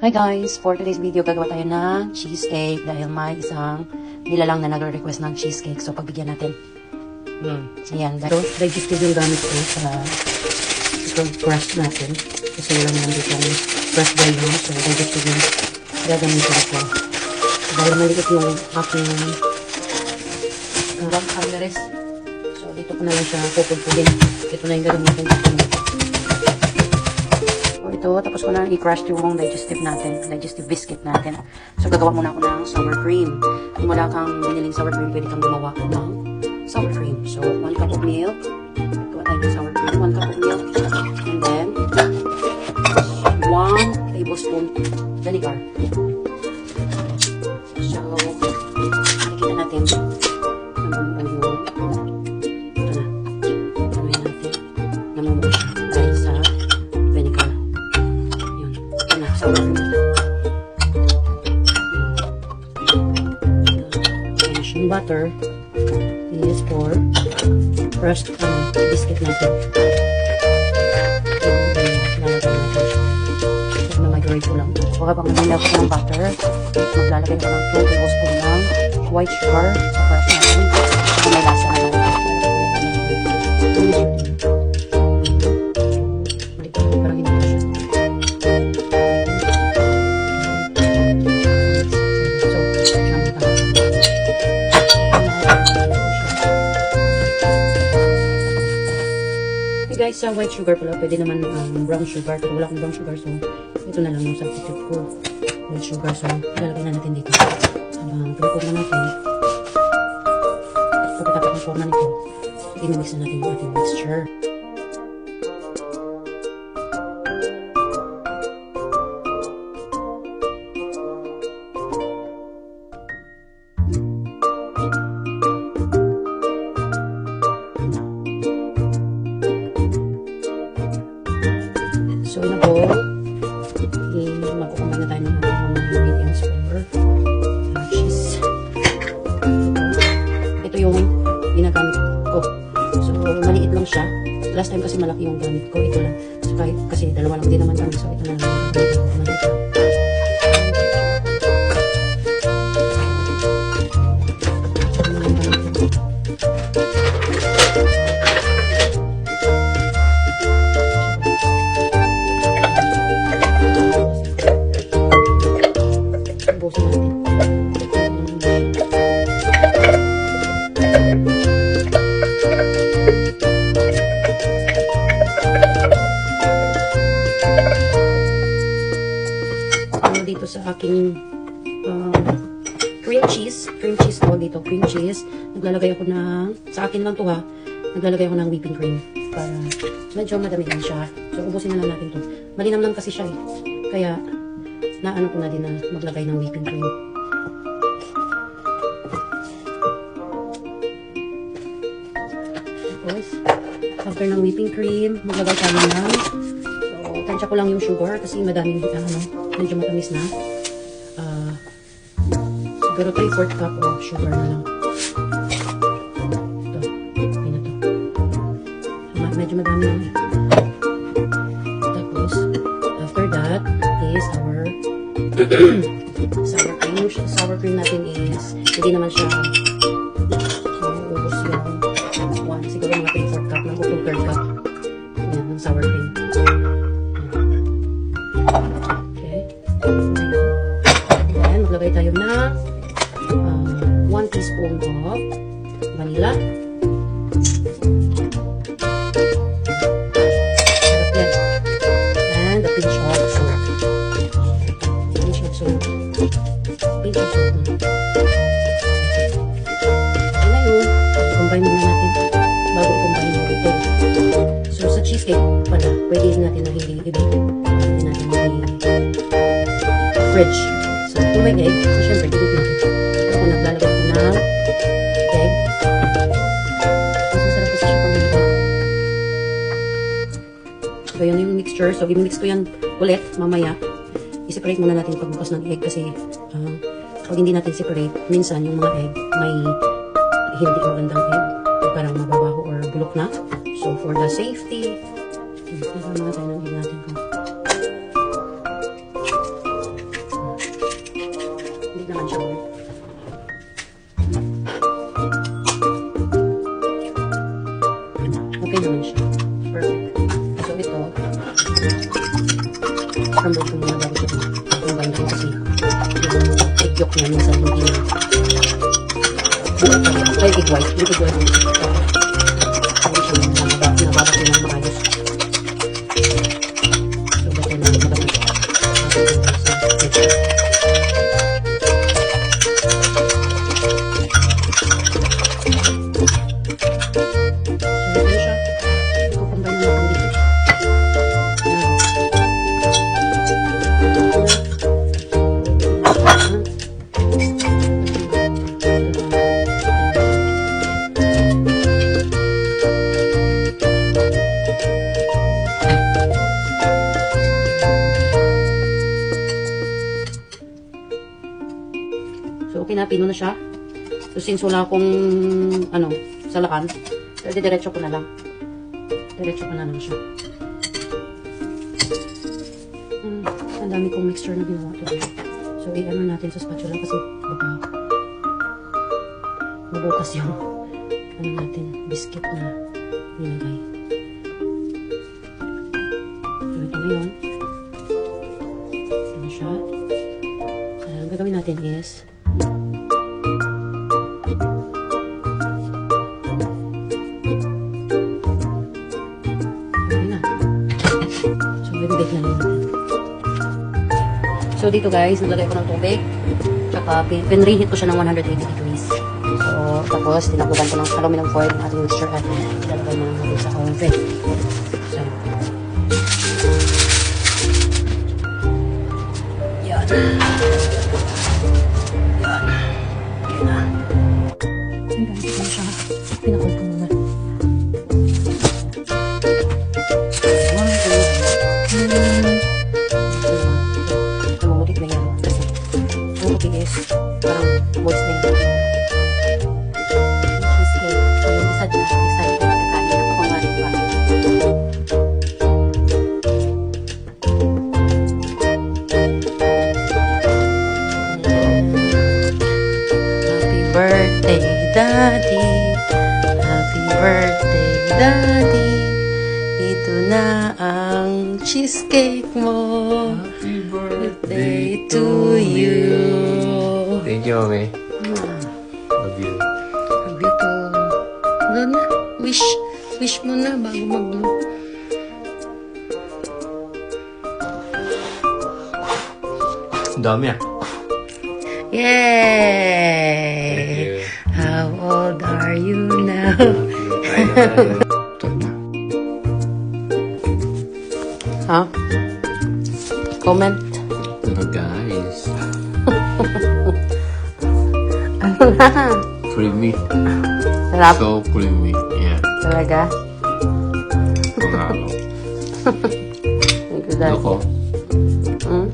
Hi guys! For today's video, gagawa tayo ng cheesecake dahil may isang nilalang na nagre-request ng cheesecake. So, pagbigyan natin. Ayan. So, digestive yung gamit ko sa crush natin. Kasi wala naman dito yung crush dry yun. So, digestive yung gagamitin ko. Dahil maliit yung aking Alvarez. So, dito ko na lang siya pupulpugin. Ito na yung gagamitin ko. Ito, tapos ko na i-crush yung digestive biscuit natin. So, gagawa muna ako ng sour cream. Kung wala kang biniling sour cream, pwede kang gumawa ng sour cream. So, 1 cup of milk. Gawa tayo ng sour cream. 1 cup of milk. And then, 1 tablespoon vinegar. So, nakikita natin namumuo. Ito na. Namuhin natin. Namumuo siya dahil sa vinegar. Sour cream. Yung butter is for crushed biscuit natin. So, na-migrate ko lang. So, habang nag-melt ko ng butter, maglalagay ko ng 2 tablespoon ng white sugar sa crush natin. So, may lasa na lang. Guys, sa white sugar pala, pwede naman brown sugar. Pero wala akong brown sugar, so ito na lang yung substitute ko. White sugar, so ilalagay na natin dito. Habang pinipurma natin, pagkatapos ng forma nito, i-mix na natin yung ating mixture. So, in a bowl, magkukumain na tayo ng mga ingredients for cheese. Ito yung ginagamit ko. So, maliit lang siya. Last time kasi malaki yung gamit ko. Ito lang. So, kahit kasi dalawa lang din naman kami. So, ito na lang. Maliit lang. Dito sa aking cream cheese to dito, cream cheese. Naglalagay ako ng, sa akin lang to ha, naglalagay ako ng whipping cream para medyo madami lang siya. So, ubusin na lang natin to. Malinam lang kasi siya eh. Kaya, naano ko na din na maglagay ng whipping cream. Tapos, after ng whipping cream, maglagay tayo ng, so, tansya ko lang yung sugar kasi madaming, medyo matamis na. Siguro 3/4 cup of sugar na lang. Ito. Okay na to. Medyo madami na eh. Tapos, after that is our sour cream. Yung sour cream natin is, hindi naman siya ubos yung siguro mga 3/4 cup na 2/3 cup. Yan, ng sour cream. Maglagay tayo na 1 teaspoon of vanilla. And a pinch of salt. Pinch of salt. Pinch of salt. Ano yun? Combine muna natin bago i-combine mo ito. So, sa cheesecake pala, pwede natin na hindi i-bake. Pwede natin i-fridge. Kung may egg, so syempre, dito natin. Pero kung naglalagay ko ng egg, mas masarap kasi siya pag nag-egg. So, yun yung mixture. So, i-mix ko yan ulit, mamaya. I-separate muna natin pagbukas ng egg kasi pag hindi natin separate, minsan yung mga egg may hindi magandang egg. Parang mababaho or bulok na. So, for the safety, nasama na tayo ng egg natin. naman siya. Okay naman siya. Perfect. So ito, number 2 na gamit ko. Itong gamit ko kasi yung egg yolk niya minsan hindi na buo pa rin. Ay, egg white. Yung egg white hindi siya nababak yun ng maayos. So, better na magabit. So, okay na, pino na siya. So, since wala akong, salakan, so, diretso ko na lang. Diretso ko na lang siya. Ang dami kong mixture na ginawa today. So, i-ano natin sa spatula kasi baka mabukas yung, natin, biscuit na nilagay. So, ito na yun. Ito na siya. So, ang gagawin natin is, bake na lang natin. So, dito guys, naglagay ko ng tubig. Tsaka, pinreheat ko siya ng 180 degrees. So, tapos, tinakluban ko ng aluminum foil ng ating mixture at ilalagay na natin sa oven. So, yan. Yan. Yan na. Ay, guys, ito na siya. Pinakul ko muna. Parang moist na yun. Cheesecake. So, yung isa dyan, isa yung kakain na pakungarin pa. Happy birthday, Daddy. Happy birthday, Daddy. Ito na ang cheesecake mo. Happy birthday to you. Thank you, Mami. Love you. Love you too. Doon na. Wish mo na bago mag-blow. Ang dami ah. Yay! Thank you. How old are you now? Ha? Comment? Hello guys. Ano na? Creamy. Sarap? So creamy. Yeah. Talaga? Panalo. Thank you, Dad. Loko. Hmm?